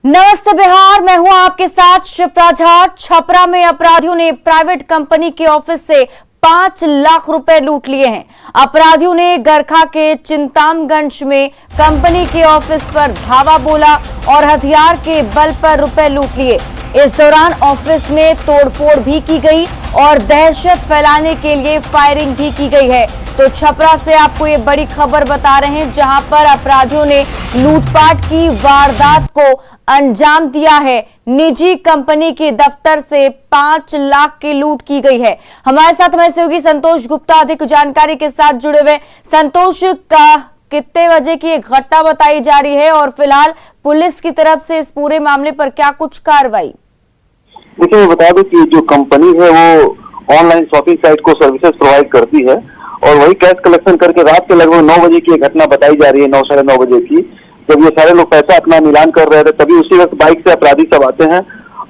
नमस्ते बिहार, मैं हूं आपके साथ शिप्रा झा। छपरा में अपराधियों ने प्राइवेट कंपनी के ऑफिस से 5 लाख रुपए लूट लिए हैं। अपराधियों ने गरखा के चिंतामगंज में कंपनी के ऑफिस पर धावा बोला और हथियार के बल पर रुपए लूट लिए। इस दौरान ऑफिस में तोड़फोड़ भी की गई और दहशत फैलाने के लिए फायरिंग भी की गई है। तो छपरा से आपको ये बड़ी खबर बता रहे हैं, जहां पर अपराधियों ने लूटपाट की वारदात को अंजाम दिया है। निजी कंपनी के दफ्तर से 5 लाख की लूट की गई है। हमारे साथ हमारे सहयोगी संतोष गुप्ता अधिक जानकारी के साथ जुड़े हुए। संतोष, का कितने बजे की एक घटना बताई जा रही है और फिलहाल पुलिस की तरफ से इस पूरे मामले पर क्या कुछ कार्रवाई? देखिए, मैं बता दूं कि जो कंपनी है वो ऑनलाइन शॉपिंग साइट को सर्विसेज प्रोवाइड करती है और वही कैश कलेक्शन करके रात के लगभग 9 बजे की एक घटना बताई जा रही है, 9 साढ़े 9 बजे की, जब ये सारे लोग पैसा अपना मिलान कर रहे थे। तभी उसी वक्त बाइक से अपराधी सब आते हैं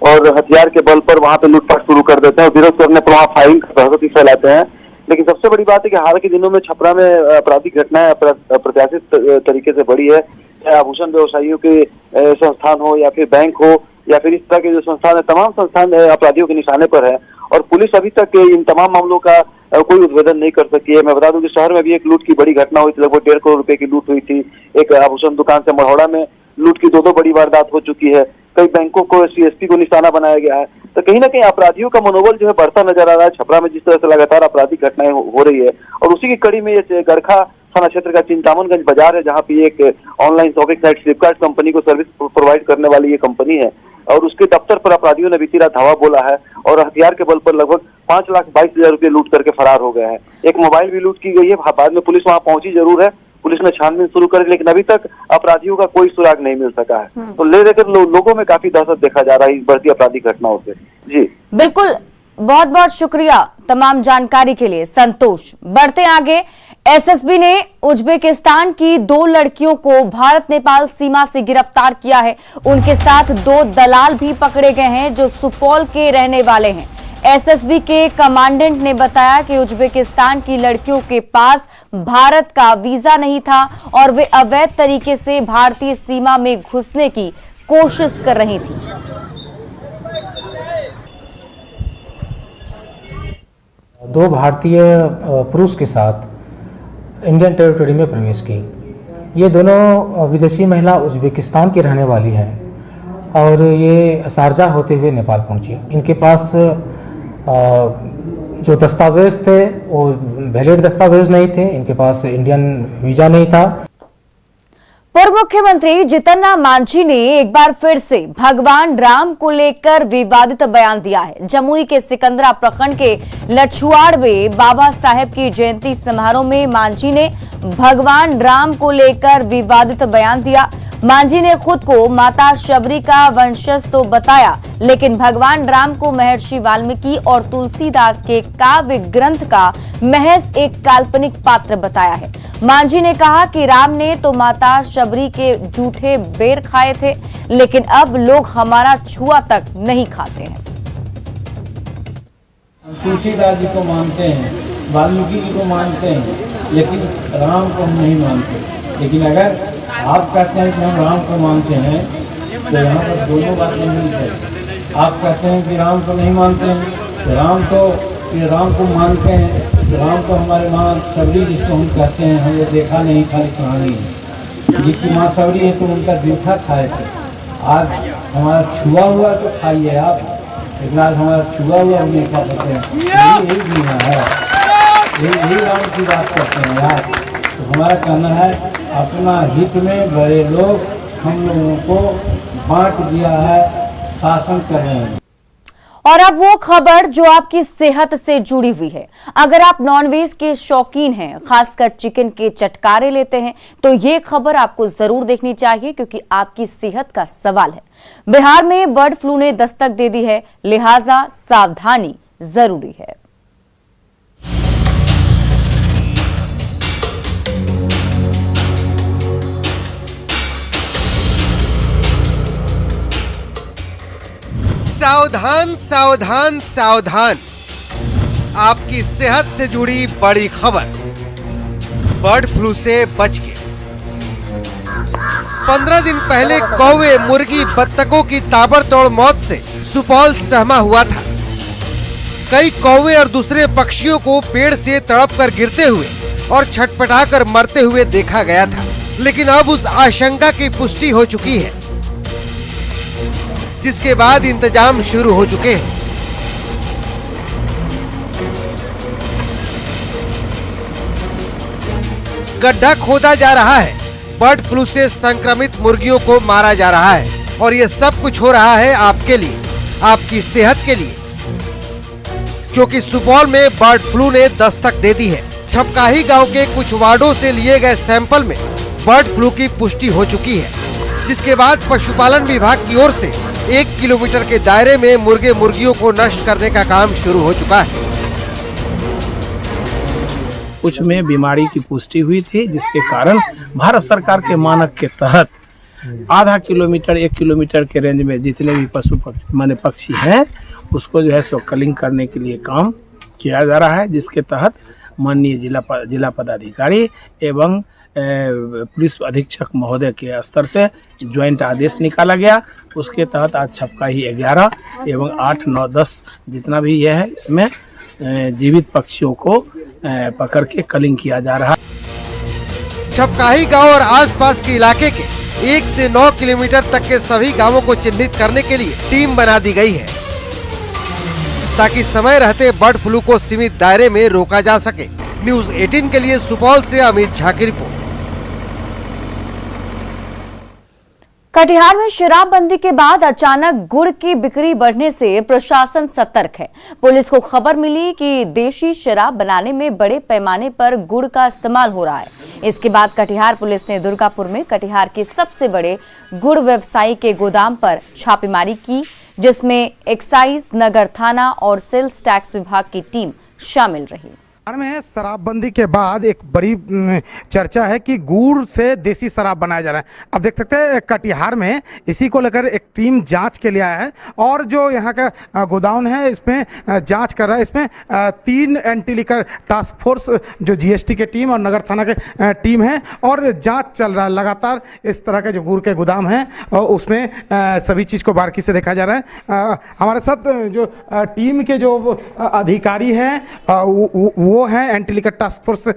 और हथियार के बल पर वहां पे लूटपाट शुरू कर देते हैं और विरोध करने पर वहां फायरिंग दहशत फैलाते हैं। लेकिन सबसे बड़ी बात है कि हाल के दिनों में छपरा में आपराधिक घटनाएं अप्रत्याशित तरीके से बढ़ी है। चाहे आभूषण व्यवसायियों के संस्थान हो या फिर बैंक हो या फिर इस तरह के जो संस्थान है, तमाम संस्थान अपराधियों के निशाने पर है और पुलिस अभी तक इन तमाम मामलों का कोई उद्भेदन नहीं कर सकी है। मैं बता दूं कि शहर में भी एक लूट की बड़ी घटना हुई थी, लगभग 1.5 करोड़ रुपए की लूट हुई थी। एक आभूषण दुकान से मढ़ौड़ा में लूट की 2 बड़ी वारदात हो चुकी है। कई बैंकों को सीएसपी को निशाना बनाया गया है। तो कहीं ना कहीं अपराधियों का मनोबल जो है बढ़ता नजर आ रहा है। छपरा में जिस तरह से लगातार आपराधिक घटनाएं हो रही है और उसी की कड़ी में ये गरखा थाना क्षेत्र का चिंतामनगंज बाजार है, जहाँ पे एक online shopping site Flipkart company को सर्विस प्रोवाइड करने वाली ये कंपनी है और उसके दफ्तर पर अपराधियों ने बीती रात धावा बोला है और हथियार के बल पर लगभग 5,22,000 रुपए लूट करके फरार हो गए हैं। एक मोबाइल भी लूट की गई है। बाद में पुलिस वहां पहुंची जरूर है, पुलिस ने छानबीन शुरू करी, लेकिन अभी तक अपराधियों का कोई सुराग नहीं मिल सका है। तो ले लेकर लोगों में काफी दहशत देखा जा रहा है इस बढ़ती आपराधिक घटनाओं से। जी बिल्कुल, बहुत बहुत शुक्रिया तमाम जानकारी के लिए संतोष। बढ़ते आगे, एसएसबी ने उज्बेकिस्तान की 2 लड़कियों को भारत नेपाल सीमा से गिरफ्तार किया है। उनके साथ 2 दलाल भी पकड़े गए हैं जो सुपौल के रहने वाले हैं। एसएसबी के कमांडेंट ने बताया कि उज्बेकिस्तान की लड़कियों के पास भारत का वीजा नहीं था और वे अवैध तरीके से भारतीय सीमा में घुसने की कोशिश कर रही थी। दो भारतीय पुरुष के साथ इंडियन टेरिटरी में प्रवेश की। ये दोनों विदेशी महिला उज्बेकिस्तान की रहने वाली हैं और ये शारजा होते हुए नेपाल पहुंची। इनके पास जो दस्तावेज थे वो वैलिड दस्तावेज नहीं थे, इनके पास इंडियन वीजा नहीं था। पूर्व मुख्यमंत्री जीतन राम मांझी ने एक बार फिर से भगवान राम को लेकर विवादित बयान दिया है। जमुई के सिकंदरा प्रखंड के लछुआड़ में बाबा साहेब की जयंती समारोह में मांझी ने भगवान राम को लेकर विवादित बयान दिया। मांझी ने खुद को माता शबरी का वंशज तो बताया, लेकिन भगवान राम को महर्षि वाल्मीकि और तुलसीदास के काव्य ग्रंथ का महज एक काल्पनिक पात्र बताया है। मांझी ने कहा कि राम ने तो माता शबरी के जूठे बेर खाए थे, लेकिन अब लोग हमारा छुआ तक नहीं खाते हैं। तुलसीदास जी को मानते हैं, वाल्मीकि जी को मानते हैं, लेकिन राम को हम नहीं मानते। लेकिन अगर आप कहते हैं कि हम राम को मानते हैं तो यहाँ पर दोनों बातें नहीं है। आप कहते हैं कि राम को नहीं मानते हैं तो राम को मानते हैं तो राम तो हमारे माँ सबरी जिसको हम कहते हैं, हम ये देखा नहीं, खाली कहानी है। जिसकी माँ सबरी है तो उनका जूठा खाए थे। आज हमारा छुआ हुआ तो खाइए आप, लेकिन आज हमारा छुआ हुआ हम नहीं खा सकते हैं। यही दुनिया है, यही राम की बात करते हैं यार। तो हमारा कहना है अपना हित में बड़े लोग हम लोगों को बांट दिया है, शासन कर रहे हैं। और अब वो खबर जो आपकी सेहत से जुड़ी हुई है। अगर आप नॉनवेज के शौकीन हैं, खासकर चिकन के चटकारे लेते हैं, तो ये खबर आपको जरूर देखनी चाहिए, क्योंकि आपकी सेहत का सवाल है। बिहार में बर्ड फ्लू ने दस्तक दे दी है, लिहाजा सावधानी जरूरी है। सावधान सावधान सावधान, आपकी सेहत से जुड़ी बड़ी खबर। बर्ड फ्लू से बच के 15 दिन पहले कौवे, मुर्गी, बत्तखों की ताबड़तोड़ मौत से सुपौल सहमा हुआ था। कई कौवे और दूसरे पक्षियों को पेड़ से तड़पकर गिरते हुए और छटपटाकर मरते हुए देखा गया था, लेकिन अब उस आशंका की पुष्टि हो चुकी है, जिसके बाद इंतजाम शुरू हो चुके हैं। गड्ढा खोदा जा रहा है, बर्ड फ्लू से संक्रमित मुर्गियों को मारा जा रहा है और ये सब कुछ हो रहा है आपके लिए, आपकी सेहत के लिए, क्योंकि सुपौल में बर्ड फ्लू ने दस्तक दे दी है। छपकाही गांव के कुछ वार्डों से लिए गए सैंपल में बर्ड फ्लू की पुष्टि हो चुकी है, जिसके बाद पशुपालन विभाग की ओर से 1 किलोमीटर के दायरे में मुर्गे मुर्गियों को नष्ट करने का काम शुरू हो चुका है। कुछ में बीमारी की पुष्टि हुई थी, जिसके कारण भारत सरकार के मानक के तहत आधा किलोमीटर 1 किलोमीटर के रेंज में जितने भी पशु माने पक्षी हैं उसको जो है सो कलिंग करने के लिए काम किया जा रहा है, जिसके तहत माननीय जिला पदाधिकारी एवं पुलिस अधीक्षक महोदय के स्तर से ज्वाइंट आदेश निकाला गया। उसके तहत आज छपकाही 11 एवं 8, 9, 10 जितना भी यह है इसमें जीवित पक्षियों को पकड़ के कलिंग किया जा रहा है। छपकाही गांव और आसपास के इलाके के 1 से 9 किलोमीटर तक के सभी गांवों को चिन्हित करने के लिए टीम बना दी गई है, ताकि समय रहते बर्ड फ्लू को सीमित दायरे में रोका जा सके। न्यूज़ 18 के लिए सुपौल से अमित झा की रिपोर्ट। कटिहार में शराबबंदी के बाद अचानक गुड़ की बिक्री बढ़ने से प्रशासन सतर्क है। पुलिस को खबर मिली कि देशी शराब बनाने में बड़े पैमाने पर गुड़ का इस्तेमाल हो रहा है। इसके बाद कटिहार पुलिस ने दुर्गापुर में कटिहार के सबसे बड़े गुड़ व्यवसायी के गोदाम पर छापेमारी की, जिसमें एक्साइज, नगर थाना और सेल्स टैक्स विभाग की टीम शामिल रही। में शराबबंदी के बाद एक बड़ी चर्चा है कि गुड़ से देसी शराब बनाया जा रहा है। अब देख सकते हैं कटिहार में इसी को लेकर एक टीम जांच के लिए आया है और जो यहाँ का गोदाम है इसमें जांच कर रहा है। इसमें 3 एंटी लिकर टास्क फोर्स जो जीएसटी के टीम और नगर थाना के टीम है और जांच चल रहा है लगातार। इस तरह के जो गुड़ के गोदाम हैं और उसमें सभी चीज़ को बारीकी से देखा जा रहा है। हमारे साथ जो टीम के जो अधिकारी हैं वो है एंटी लिकर टास्क फोर्स है।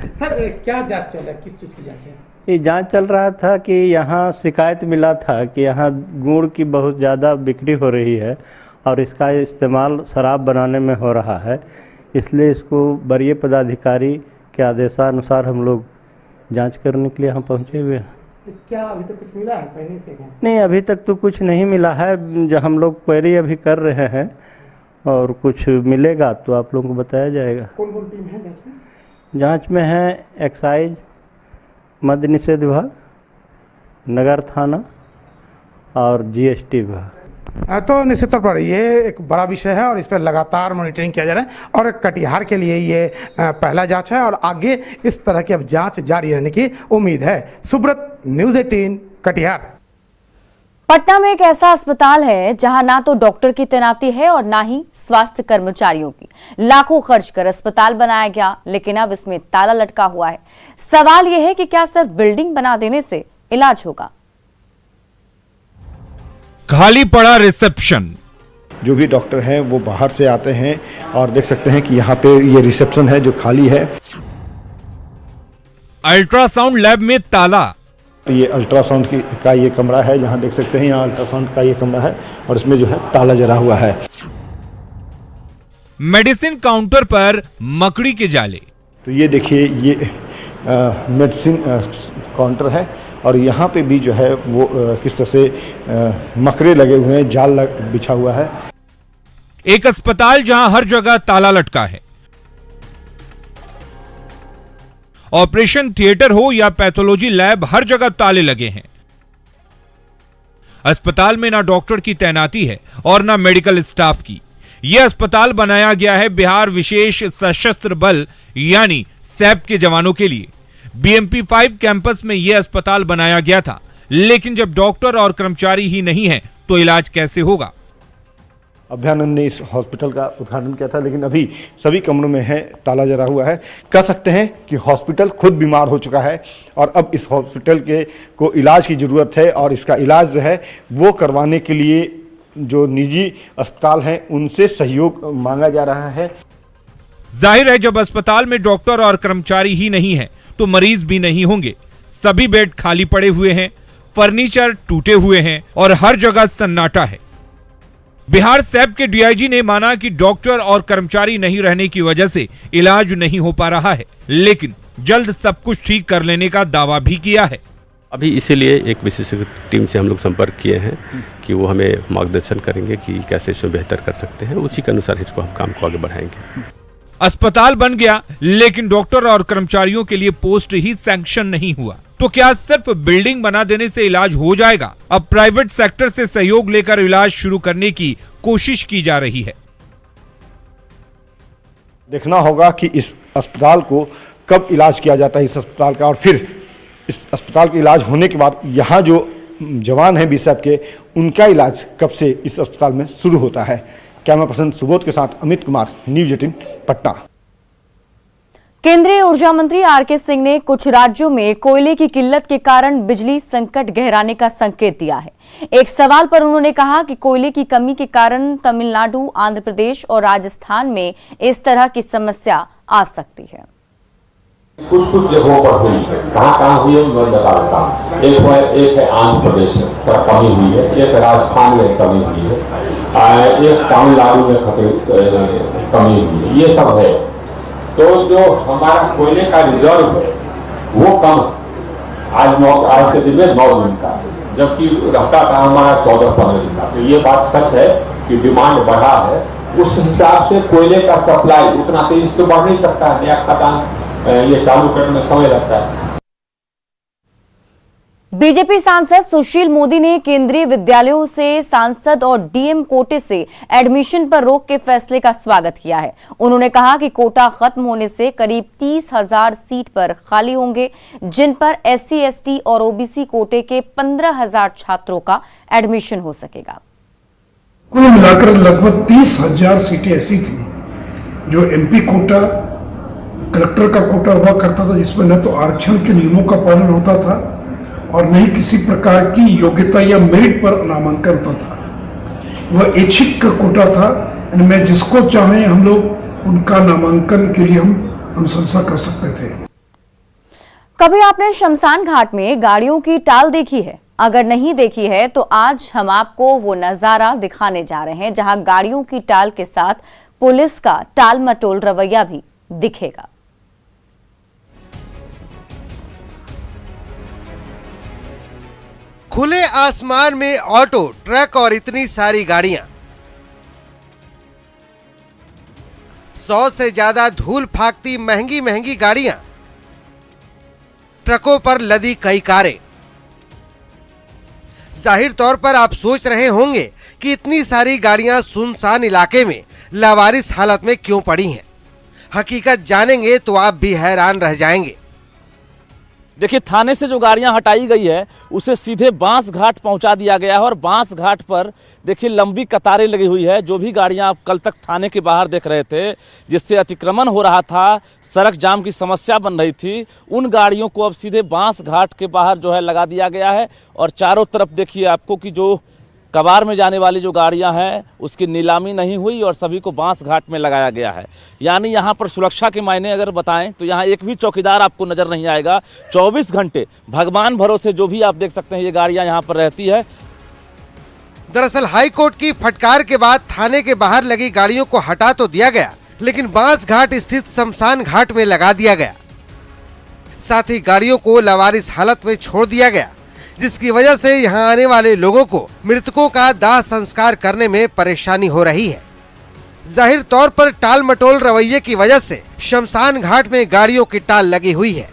सर क्या जांच चल रहा है, किस चीज़ की जांच है? ये जांच चल रहा था कि यहाँ शिकायत मिला था कि यहाँ गुड़ की बहुत ज़्यादा बिक्री हो रही है और इसका इस्तेमाल शराब बनाने में हो रहा है, इसलिए इसको वरीय पदाधिकारी के आदेशानुसार हम लोग जांच करने के लिए यहाँ पहुँचे हुए हैं। क्या अभी तक कुछ मिला है पहले से? नहीं, अभी तक तो कुछ नहीं मिला है। जो हम लोग क्वेरी अभी कर रहे हैं और कुछ मिलेगा तो आप लोगों को बताया जाएगा। कौन कौन टीम है जांच में? जांच में है एक्साइज, मद्य निषेध विभाग, नगर थाना और जीएसटी विभाग। तो निश्चित तौर पर ये एक बड़ा विषय है और इस पर लगातार मॉनिटरिंग किया जा रहा है और कटिहार के लिए ये पहला जांच है और आगे इस तरह की अब जांच जारी रहने की उम्मीद है। सुब्रत, न्यूज़ 18 कटिहार। पटना में एक ऐसा अस्पताल है जहां ना तो डॉक्टर की तैनाती है और ना ही स्वास्थ्य कर्मचारियों की। लाखों खर्च कर अस्पताल बनाया गया, लेकिन अब इसमें ताला लटका हुआ है। सवाल यह है कि क्या सिर्फ बिल्डिंग बना देने से इलाज होगा? खाली पड़ा रिसेप्शन। जो भी डॉक्टर हैं वो बाहर से आते हैं और देख सकते हैं कि यहाँ पे ये रिसेप्शन है जो खाली है। अल्ट्रासाउंड लैब में ताला। ये अल्ट्रासाउंड का ये कमरा है, जहाँ देख सकते हैं यहाँ अल्ट्रासाउंड का ये कमरा है और इसमें जो है ताला जरा हुआ है। मेडिसिन काउंटर पर मकड़ी के जाले। तो ये देखिए ये मेडिसिन काउंटर है और यहाँ पे भी जो है वो किस तरह से मकड़े लगे हुए हैं, जाल बिछा हुआ है। एक अस्पताल जहां हर जगह ताला लटका है। ऑपरेशन थिएटर हो या पैथोलॉजी लैब, हर जगह ताले लगे हैं। अस्पताल में ना डॉक्टर की तैनाती है और ना मेडिकल स्टाफ की। यह अस्पताल बनाया गया है बिहार विशेष सशस्त्र बल यानी सैप के जवानों के लिए। बीएमपी 5 कैंपस में यह अस्पताल बनाया गया था, लेकिन जब डॉक्टर और कर्मचारी ही नहीं है तो इलाज कैसे होगा? अभ्यानंद ने इस हॉस्पिटल का उद्घाटन किया था, लेकिन अभी सभी कमरों में है ताला जड़ा हुआ है। कह सकते हैं कि हॉस्पिटल खुद बीमार हो चुका है और अब इस हॉस्पिटल को इलाज की ज़रूरत है और इसका इलाज जो है वो करवाने के लिए जो निजी अस्पताल हैं उनसे सहयोग मांगा जा रहा है। जाहिर है जब अस्पताल में डॉक्टर और कर्मचारी ही नहीं है तो मरीज भी नहीं होंगे। सभी बेड खाली पड़े हुए हैं, फर्नीचर टूटे हुए हैं और हर जगह सन्नाटा है। बिहार सैप के डीआईजी ने माना कि डॉक्टर और कर्मचारी नहीं रहने की वजह से इलाज नहीं हो पा रहा है, लेकिन जल्द सब कुछ ठीक कर लेने का दावा भी किया है। अभी इसीलिए एक विशेषज्ञ टीम से हम लोग संपर्क किए हैं कि वो हमें मार्गदर्शन करेंगे कि कैसे इसमें बेहतर कर सकते हैं, उसी के अनुसार इसको हम काम को आगे बढ़ाएंगे। अस्पताल बन गया लेकिन डॉक्टर और कर्मचारियों के लिए पोस्ट ही सैंक्शन नहीं हुआ, तो क्या सिर्फ बिल्डिंग बना देने से इलाज हो जाएगा? अब प्राइवेट सेक्टर से सहयोग लेकर इलाज शुरू करने की कोशिश की जा रही है। देखना होगा कि इस अस्पताल को कब इलाज किया जाता है इस अस्पताल का, और फिर इस अस्पताल का इलाज होने के बाद यहाँ जो जवान हैं बीएसएफ के, उनका इलाज कब से इस अस्पताल में शुरू होता है। कैमरा पर्सन सुबोध के साथ अमित कुमार, न्यूज 18 पटना। केंद्रीय ऊर्जा मंत्री आर.के. सिंह ने कुछ राज्यों में कोयले की किल्लत के कारण बिजली संकट गहराने का संकेत दिया है। एक सवाल पर उन्होंने कहा कि कोयले की कमी के कारण तमिलनाडु, आंध्र प्रदेश और राजस्थान में इस तरह की समस्या आ सकती है। कुछ जगहों पर हुई है, कहाँ हुई है मैं बता देता हूँ। एक है आंध्र प्रदेश में कमी हुई है, एक राजस्थान में कमी हुई है, एक तमिलनाडु में कमी हुई है, ये सब है। तो जो हमारा कोयले का रिजर्व है वो कम, आज से दिन में 9 दिन का, जबकि रहता था हमारा 14-15 दिन का। तो ये बात सच है कि डिमांड बढ़ा है, उस हिसाब से कोयले का सप्लाई उतना तेजी से बढ़ नहीं सकता है। नया खदान ये चालू करने में समय लगता है। बीजेपी सांसद सुशील मोदी ने केंद्रीय विद्यालयों से सांसद और डीएम कोटे से एडमिशन पर रोक के फैसले का स्वागत किया है। उन्होंने कहा कि कोटा खत्म होने से करीब 30,000 सीट पर खाली होंगे, जिन पर एससी, एसटी और ओबीसी कोटे के 15,000 छात्रों का एडमिशन हो सकेगा। कुल मिलाकर लगभग 30,000 सीटें ऐसी थी जो एमपी कोटा, कलेक्टर का कोटा हुआ करता था, जिसमें न तो आरक्षण के नियमों का पालन होता था और न ही किसी प्रकार की योग्यता या मेरिट पर नामांकन होता था। वह ऐच्छिक का कोटा था, इनमें जिसको चाहें हम लोग उनका नामांकन के लिए हम अनुशंसा कर सकते थे। कभी आपने शमशान घाट में गाड़ियों की टाल देखी है? अगर नहीं देखी है तो आज हम आपको वो नजारा दिखाने जा रहे हैं जहां गाड़ियों की टाल के साथ पुलिस का टाल मटोल रवैया भी दिखेगा। खुले आसमान में ऑटो, ट्रक और इतनी सारी गाड़ियां, 100 से ज्यादा धूल फाकती महंगी महंगी गाड़ियां, ट्रकों पर लदी कई कारें। जाहिर तौर पर आप सोच रहे होंगे कि इतनी सारी गाड़ियां सुनसान इलाके में लावारिस हालत में क्यों पड़ी हैं। हकीकत जानेंगे तो आप भी हैरान रह जाएंगे। देखिए, थाने से जो गाड़ियां हटाई गई है उसे सीधे बांस घाट पहुंचा दिया गया है और बांस घाट पर देखिए लंबी कतारें लगी हुई है। जो भी गाड़ियां आप कल तक थाने के बाहर देख रहे थे, जिससे अतिक्रमण हो रहा था, सड़क जाम की समस्या बन रही थी, उन गाड़ियों को अब सीधे बांस घाट के बाहर जो है लगा दिया गया है। और चारों तरफ देखिए आपको कि जो कबार में जाने वाली जो गाड़ियां हैं उसकी नीलामी नहीं हुई और सभी को बांस घाट में लगाया गया है। यानी यहां पर सुरक्षा के मायने अगर बताएं तो यहां एक भी चौकीदार आपको नजर नहीं आएगा। 24 घंटे भगवान भरोसे जो भी आप देख सकते हैं ये गाड़ियां यहां पर रहती है। दरअसल हाईकोर्ट की फटकार के बाद थाने के बाहर लगी गाड़ियों को हटा तो दिया गया, लेकिन बांस घाट स्थित शमशान घाट में लगा दिया गया। साथ ही गाड़ियों को लावारिस हालत में छोड़ दिया गया, जिसकी वजह से यहां आने वाले लोगों को मृतकों का दाह संस्कार करने में परेशानी हो रही है। जाहिर तौर पर टाल मटोल रवैये की वजह से शमशान घाट में गाड़ियों की टाल लगी हुई है।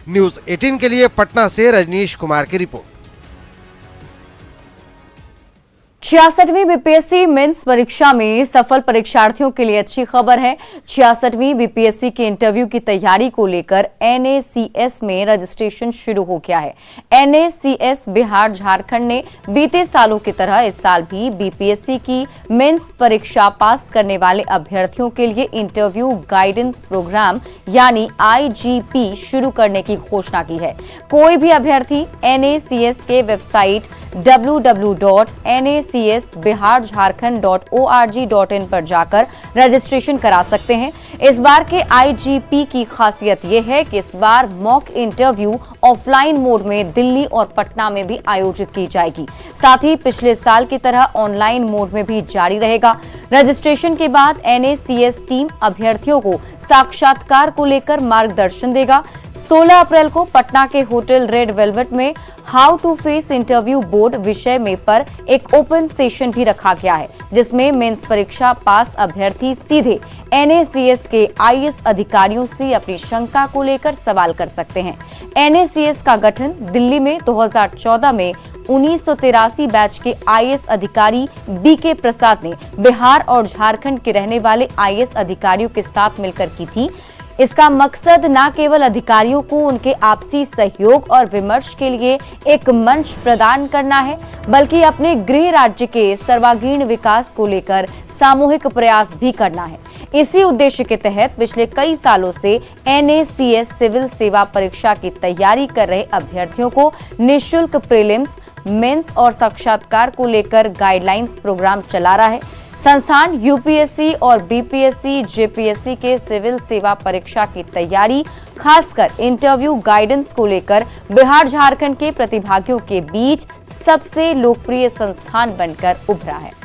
न्यूज 18 के लिए पटना से रजनीश कुमार की रिपोर्ट। 66वीं बीपीएससी मेंस परीक्षा में सफल परीक्षार्थियों के लिए अच्छी खबर है। 66वीं बीपीएससी के इंटरव्यू की तैयारी को लेकर एनएसीएस में रजिस्ट्रेशन शुरू हो गया है। एनएसीएस बिहार झारखंड ने बीते सालों की तरह इस साल भी बीपीएससी की मेंस परीक्षा पास करने वाले अभ्यर्थियों के लिए इंटरव्यू गाइडेंस प्रोग्राम यानी आईजीपी शुरू करने की घोषणा की है। कोई भी अभ्यर्थी एनएसीएस के वेबसाइट www.nacbiharjharkhand.org.in पर जाकर रजिस्ट्रेशन करा सकते हैं। इस बार के आईजीपी की खासियत यह है कि इस बार मॉक इंटरव्यू ऑफलाइन मोड में दिल्ली और पटना में भी आयोजित की जाएगी। साथ ही पिछले साल की तरह ऑनलाइन मोड में भी जारी रहेगा। रजिस्ट्रेशन के बाद एनएसीएस टीम अभ्यर्थियों को साक्षात्कार को लेकर मार्गदर्शन देगा। 16 अप्रैल को पटना के होटल रेड वेलवेट में how to face interview board विषय में पर एक ओपन सेशन भी रखा गया है, जिसमें मेंस परीक्षा पास अभ्यर्थी सीधे एनएसीएस के आईएएस अधिकारियों से अपनी शंका को लेकर सवाल कर सकते हैं। एनएसीएस का गठन दिल्ली में 2014 में 1983 बैच के आईएएस अधिकारी बीके प्रसाद ने बिहार और झारखंड के रहने वाले आईएएस अधिकारियों के साथ मिलकर की थी। इसका मकसद न केवल अधिकारियों को उनके आपसी सहयोग और विमर्श के लिए एक मंच प्रदान करना है, बल्कि अपने गृह राज्य के सर्वांगीण विकास को लेकर सामूहिक प्रयास भी करना है। इसी उद्देश्य के तहत पिछले कई सालों से एनएसीएस सिविल सेवा परीक्षा की तैयारी कर रहे अभ्यर्थियों को निःशुल्क प्रीलिम्स, मेंस और साक्षात्कार को लेकर गाइडलाइंस प्रोग्राम चला रहा है। संस्थान यूपीएससी और बीपीएससी, जेपीएससी के सिविल सेवा परीक्षा की तैयारी, खासकर इंटरव्यू गाइडेंस को लेकर बिहार झारखंड के प्रतिभागियों के बीच सबसे लोकप्रिय संस्थान बनकर उभरा है।